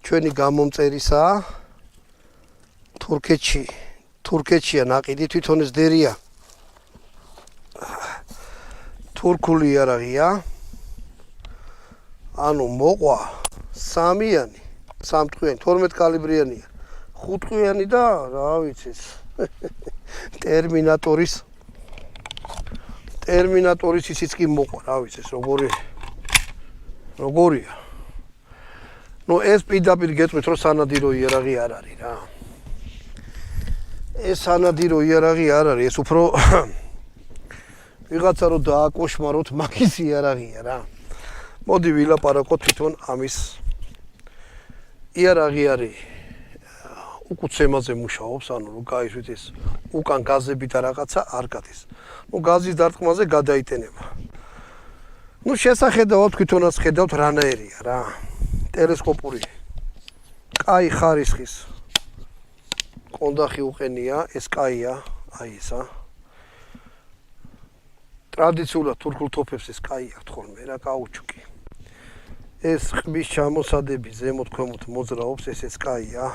ჩვენი გამომწერისაა თურქეთშია ნაყიდი თვითონ ეს დერია თურქული იარაღია ანუ მოყვა სამიანი სამტყვიანი 12 კალიბრიანია 5 ტყვიანი და რა ვიცი ტერმინატორის ისიც კი მოყვა რა ვიცი ეს როგორია ნუ ეს პირდაპირ გეტყვით რომ სანადირო იარაღი არ არის რა ეს სანადირო იარაღი არ არის ეს უფრო ვიღაცა რომ დააკოშმაროთ მაგის იარაღია რა მოდი ვილაპარაკოთ თვითონ ამის იარაღი არის უკუცემაზე მუშაობს ანუ რომ გაიშვით ეს უკან გაზები და რაღაცა არ გადის ნუ გაზის დარტყმაზე გადაიტენება ნუ შესახედავად თვითონაც ხედავთ რანაირია რა ტელესკოპური კაი ხარისხის კონდახი უყენია ეს კაია აი ესა ტრადიციულად თურქულ თოფებს ეს კაი აქვს ხოლმე რა კაუჩუკი ეს ყბის ჩამოსადები ზემოთ ქვემოთ მოძრაობს ეს კაია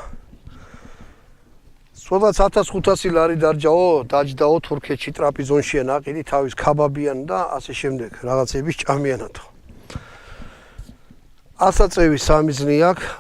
სულაც 1500 ლარი დაჯდაო თურქეთში ტრაპიზონშია ნაყიდი თავის ქაბაბიან და ასე შემდეგ რაღაცების ჭამიანათო ასაწევი სამიზნე აქვს